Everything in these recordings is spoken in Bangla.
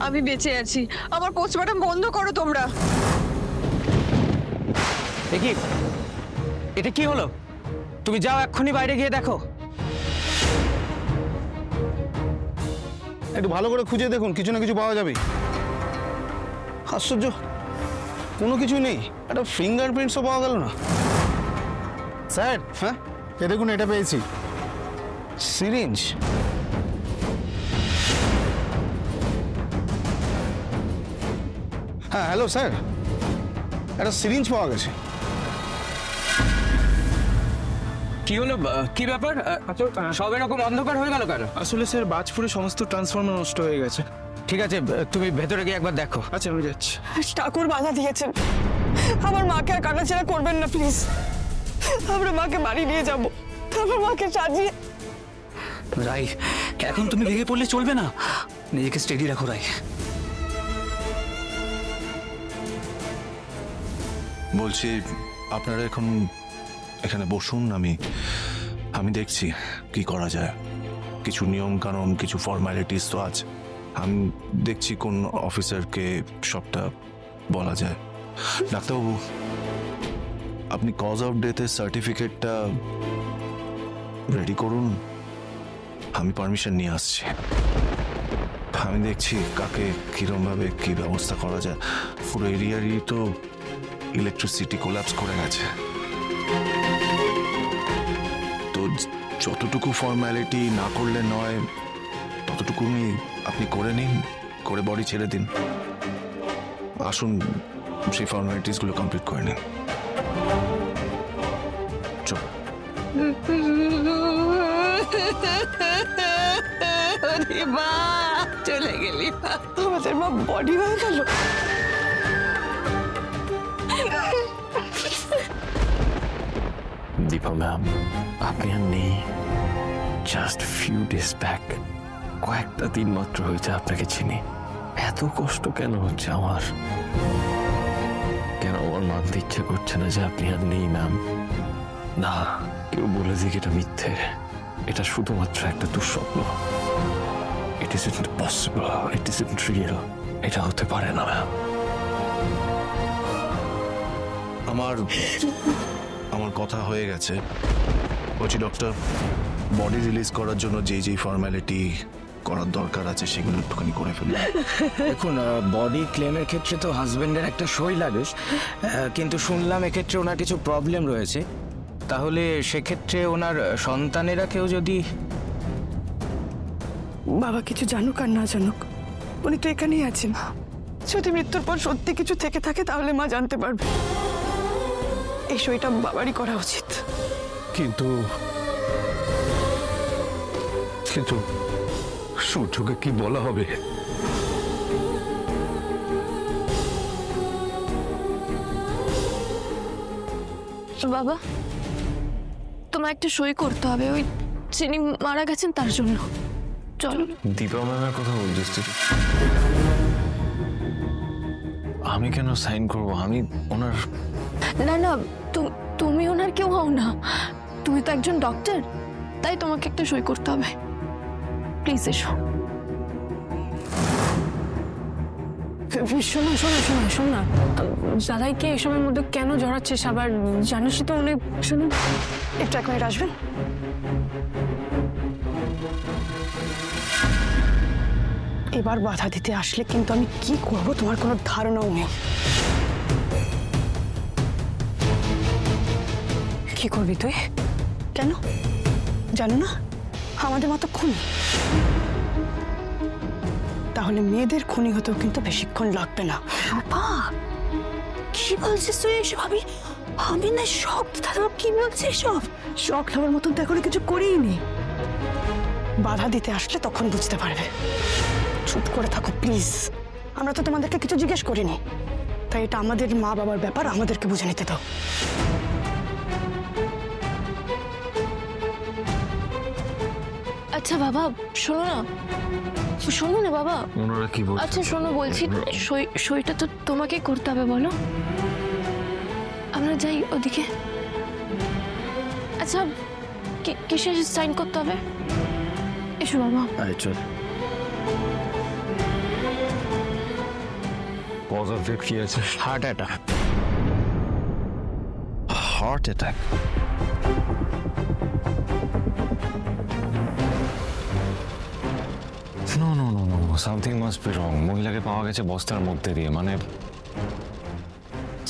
আমি বেঁচে আছি। আমার পোস্টমর্টম বন্ধ করো তোমরা। এটা কি হলো? তুমি যাও, এক্ষুনি বাইরে গিয়ে দেখো। একটু ভালো করে খুঁজে দেখুন, কিছু না কিছু পাওয়া যাবে। আশ্চর্য, কোনো কিছুই নেই। একটা ফিঙ্গারপ্রিন্টসও পাওয়া গেল না। স্যার, হ্যাঁ এ দেখুন, এটা পেয়েছি। সিরিঞ্জ। হ্যাঁ হ্যালো স্যার, একটা সিরিঞ্জ পাওয়া গেছে। কি হলো? কি ব্যাপার? সব এরকম অন্ধকার হয়ে গেল কেন? আসলে স্যার, বাজপুরে সমস্ত ট্রান্সফরমার নষ্ট হয়ে গেছে। ঠিক আছে, তুমি ভেতরে গিয়ে একবার দেখো। আচ্ছা, আমি যাচ্ছি। ঠাকুর বাধা দিয়েছেন, আমার মাকে আর কাটাছেড়া করবেন না প্লিজ। আমরা মাকে বাড়ি নিয়ে যাবো, আমার মাকে সাজিয়ে। রাই, এখন তুমি ভেঙে পড়লে চলবে না, নিজেকে স্টেডি রাখো রাই। বলছি, আপনারা এখন এখানে বসুন, আমি দেখছি কি করা যায়। কিছু নিয়ম কানুন, কিছু ফর্মালিটিস তো আছে, আমি দেখছি কোন অফিসারকে সবটা বলা যায়। ডাক্তারবাবু, আপনি কজ অফ ডেথের সার্টিফিকেটটা রেডি করুন, আমি পারমিশন নিয়ে আসছি। আমি দেখছি কাকে কিরমভাবে কি ব্যবস্থা করা যায়। পুরো এরিয়ারই তো ইলেকট্রিসিটি কোল্যাপস করে গেছে, তো যতটুকু ফর্মালিটি না করলে নয় ততটুকুনি আপনি করে নিন, করে বডি ছেড়ে দিন। আসুন সেই ফর্মালিটিসগুলো কমপ্লিট করে নিন। চল। মা চলে গেলি, আমাদের মা বডি হয়ে গেল। দীপা ম্যাম, আপনি আর নেই। জাস্ট ফিউ ডেজ ব্যাক, কয়েকটা দিন মাত্র হয়েছে আপনাকে চিনি। এত কষ্ট কেন হচ্ছে আমার? কেন আমার মানতে ইচ্ছে করছে না যে আপনি আর নেই ম্যাম? না, কেউ বলে দিক এটা মিথ্যে, এটা শুধুমাত্র একটা দুঃস্বপ্ন। It isn't possible, it isn't real, এটা হতে পারে না ম্যাম। আমার কথা হয়ে গেছে। বলছি ডক্টর, বডি রিলিজ করার জন্য যেই ফর্মালিটি করার দরকার আছে সেগুলো একটুখানি করে ফেলুন। দেখুন, বডি ক্লেমের ক্ষেত্রে তো হাজবেন্ডের একটা সই লাগে, কিন্তু শুনলাম এক্ষেত্রে ওনার কিছু প্রবলেম রয়েছে। তাহলে সেক্ষেত্রে ওনার সন্তানেরা কেউ যদি... বাবা কিছু জানুক আর না জানুক, উনি তো এখানেই আছেন। যদি মৃত্যুর পর সত্যি কিছু থেকে থাকে তাহলে মা জানতে পারবে। এই সইটা বাবারই করা উচিত। কিন্তু সূর্যকে কি বলা হবে? বাবা, তোমার একটা সই করতে হবে, ওই যিনি মারা গেছেন তার জন্য। চলো। দীপা ম্যামের কথা বলছিস তুই? আমি কেন সাইন করবো? আমি ওনার... না না, তুমি ওনার কেউ হও না, তুমি তো একজন ডক্টর, তাই তোমাকে একটা সই করতে হবে। প্লিজ এসো। শোনো শোনো শোনো শোনো না, দাদাইকে এই সময়ের মধ্যে কেন জড়াচ্ছিস আবার? জানিস তো অনেক। শোনো, একটু এক মিনিট আসবেন। এবার বাধা দিতে আসলে কিন্তু আমি কি করব তোমার কোনো ধারণাও নেই। কি করবি তুই? কেন জানো না আমাদের মতো খুনি? তাহলে মেয়েদের খুনি হতেও কিন্তু বেশিক্ষণ লাগবে না। বাবা, কি বলছিস তুই এসব? আমি না সব দাদা, কি বলছিস সব? শখ খাবার মতন তো এখনো কিছু করিনি। বাধা দিতে আসলে তখন বুঝতে পারবে। চুপ করে থাকো প্লিজ। আমরা তো তোমাদেরকে কিছু জিজ্ঞেস করিনি, তাই এটা আমাদের মা বাবার ব্যাপার, আমাদেরকে বুঝে নিতে দাও। আচ্ছা বাবা, শোনো না বাবা। ওনারা কি বলছে? আচ্ছা শোনো, বলছি সইটা তো তোমাকে করতে হবে, বলো। আমরা যাই ওদিকে। আচ্ছা, কিসে সাইন করতে হবে? এসো বাবা। চল। কজ অফ ডেথ কি আছে? Heart attack. Heart attack? No no no no, something must be wrong. মহিলাকে পাওয়া গেছে বস্তার মধ্যে দিয়ে, মানে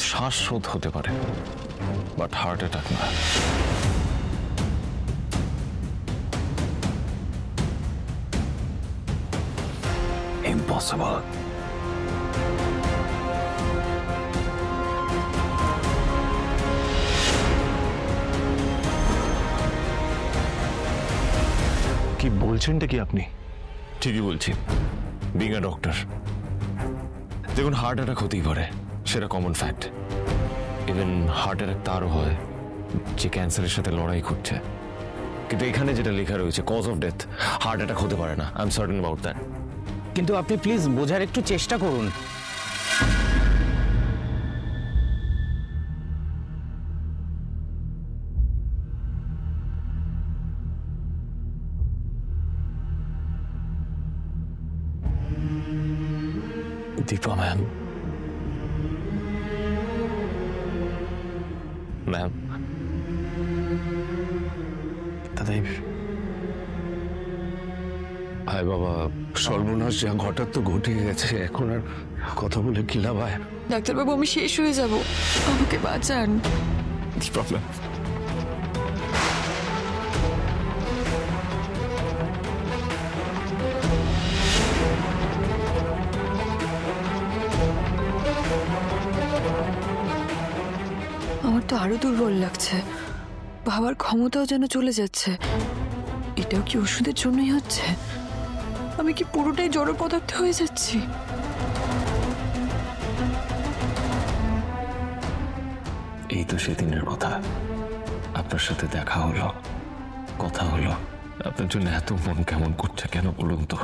শ্বাসরোধ হতে পারে, বাট হার্ট অ্যাটাক না। ইম্পসিবল। কি বলছেনটা কি আপনি? ঠিকই বলছি, বিং আ ডক্টর। দেখুন, হার্ট অ্যাটাক হতেই পারে, সেটা common fact. Even heart attack তারও হয় যে ক্যান্সারের সাথে লড়াই করছে। কিন্তু এখানে যেটা লেখা রয়েছে cause of death, heart attack হতে পারে না। I am certain about that. কিন্তু আপনি প্লিজ বোঝার একটু চেষ্টা করুন। দীপা ম্যাম, ম্যাম, দাদাই, হায় বাবা, সর্বনাশ যা ঘটার তো ঘটে গেছে, এখন আর কথা বলে কি লাভ? ডাক্তারবাবু, আমি শেষ হয়ে যাব, আমাকে বাঁচান। দীপা ম্যাম, আমার তো আরো দুর্বল লাগছে, ভাবার ক্ষমতাও যেন চলে যাচ্ছে। এটাও কি ওষুধের জন্যই হচ্ছে? আমি কি পুরোটাই জড় পদার্থ হয়ে যাচ্ছি? এই তো সেদিনের কথা, আপনার সাথে দেখা হলো, কথা হলো। আপনার জন্য এত মন কেমন করছে কেন বলুন তো?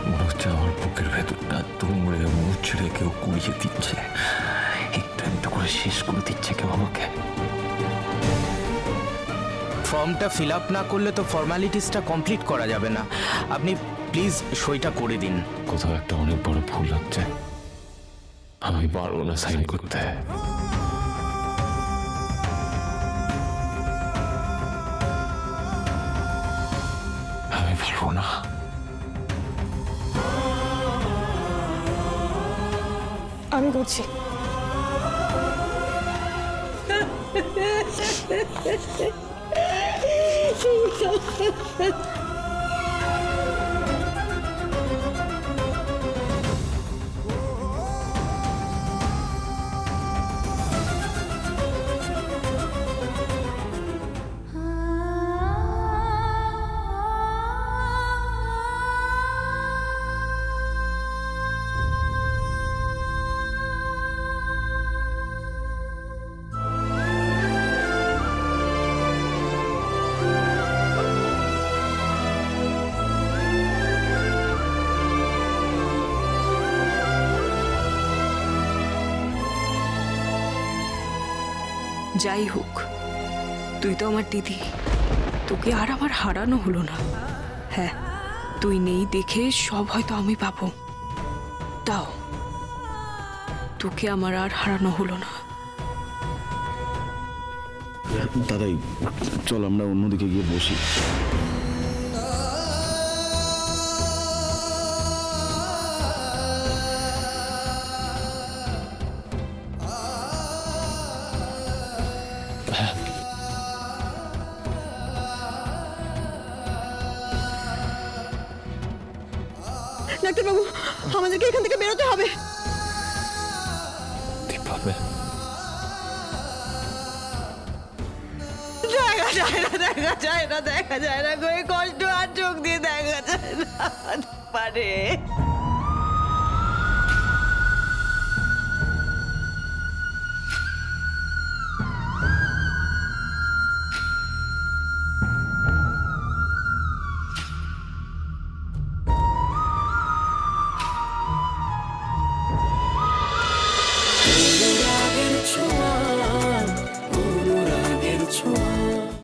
মনে হচ্ছে আমার বুকের ভেতরটা দুমড়ে মুচড়ে কেউ কুড়িয়ে দিচ্ছে, একটু একটু করে শেষ করে দিচ্ছে কেউ আমাকে। ফর্মটা ফিল আপ না করলে তো ফর্মালিটিসটা কমপ্লিট করা যাবে না। আপনি প্লিজ সইটা করে দিন। কোথাও একটা অনেক বড় ভুল হচ্ছে, আমি পারবো না সাইন করতে। আমি পারবো না। আমি করছি। যাই হোক, তুই তো আমার দিদি, তোকে আর আমার হারানো হলো না। হ্যাঁ, তুই নেই দেখে সব হয়তো আমি পাবো, তাও তোকে আমার আর হারানো হলো না। দাদাই, চল আমরা অন্যদিকে গিয়ে বসি। ডাক্তারবাবু, আমাদেরকে এখান থেকে বেরোতে হবে। দীপা ম্যাম, দেখা যায় না, দেখা যায় না, দেখা যায় না, কষ্ট আর চোখ দিয়ে দেখা যায় না পারে।